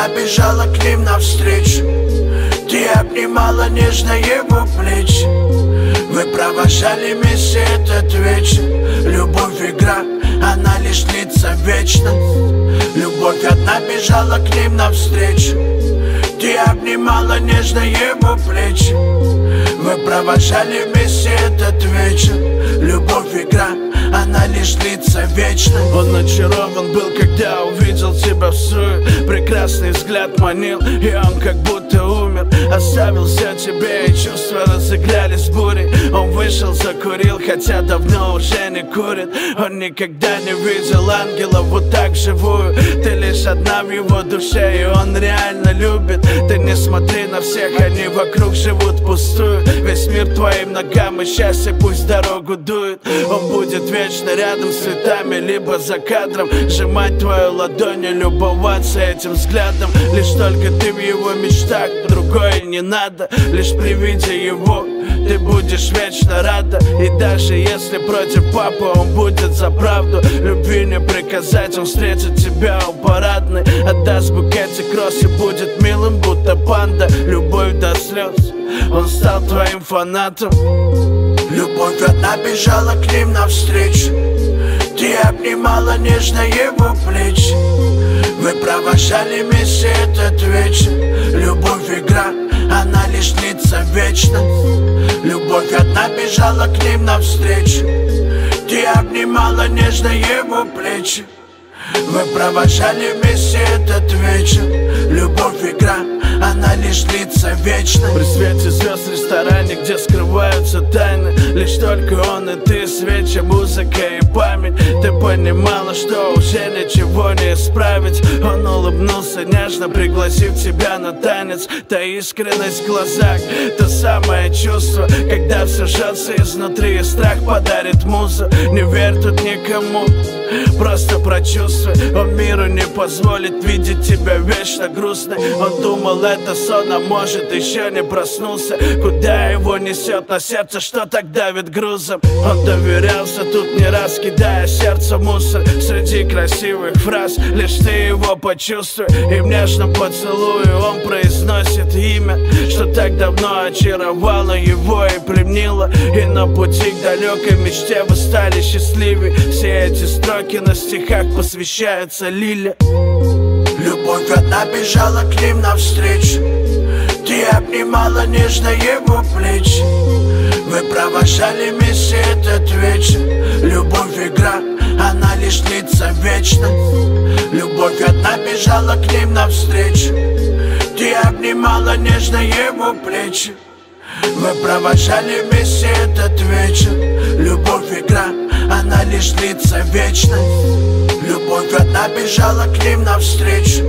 она бежала к ним навстречу. Ты обнимала нежно его плечи. Вы провожали вместе этот вечер. Любовь игра, она лишь длится вечно. Любовь одна бежала к ним навстречу. Ты обнимала нежно его плечи. Вы провожали вместе этот вечер. Любовь игра, она лишь длится вечно. Он очарован был, когда увидел тебя в суе. Прекрасный взгляд манил, и он как будто умер. Оставил все тебе, и чувства разыгрались бурей. Он вышел, закурил, хотя давно уже не курит. Он никогда не видел ангелов вот так вживую. Ты лишь одна в его душе, и он реально любит. Ты не смотри на всех, они вокруг живут пустую. Весь мир твоим ногам, и счастье пусть дорогу дует. Он будет вечно рядом с цветами, либо за кадром. Сжимать твою ладонь и любоваться этим взглядом. Лишь только ты в его мечтах, другое не надо. Лишь при виде его ты будешь вечно рада. И даже если против папы, он будет за правду. Любви не приказать, он встретит тебя у парадной. Отдаст букетик роз и будет милым, будто панда. Любовь до слез, он стал твоим фанатом. Любовь одна бежала к ним навстречу. Ты обнимала нежно его плечи. Вы провожали вместе этот вечер. Любовь игра, она лишь длится вечно. Любовь одна бежала к ним навстречу. Ты обнимала нежно его плечи. Вы провожали вместе этот вечер. Любовь игра, она лишь длится вечно. При свете звезд в ресторане, где скрываются тайны. Лишь только он и ты, свечи, музыка и память. Ты понимала, что уже ничего не исправить. Он улыбнулся нежно, пригласив тебя на танец. Та искренность в глазах, то самое чувство, когда все жжется изнутри, и страх подарит музу. Не верь тут никому, просто прочувствуй. Он миру не позволит видеть тебя вечно грустной. Он думал, это сон, а может еще не проснулся. Куда его несет, на сердце что так давит грузом. Он доверялся тут не раз, кидая сердце в мусор. Среди красивых фраз лишь ты его почувствуй. И в нежном поцелуе он произносит имя, что так давно очаровало его и пленило. И на пути к далекой мечте вы стали счастливее. Все эти строки на стихах посвящаются Лиле. Любовь одна бежала к ним навстречу. Ты обнимала нежно его плечи. Вы провожали вместе этот вечер. Любовь игра, она лишь длится вечно. Любовь одна бежала к ним навстречу. Ты обнимала нежно его плечи. Вы провожали вместе этот вечер. Любовь игра, она лишь длится вечно. Любовь одна бежала к ним навстречу.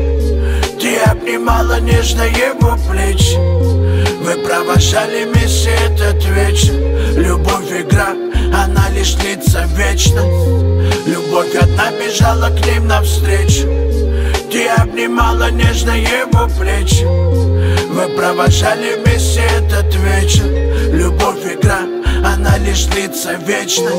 Ты обнимала нежно его плечи. Вы провожали вместе этот вечер. Любовь игра, она лишь длится вечно. Любовь одна бежала к ним навстречу. Ты обнимала нежно его плечи. Вы провожали вместе этот вечер. Любовь игра, она лишь длится вечно.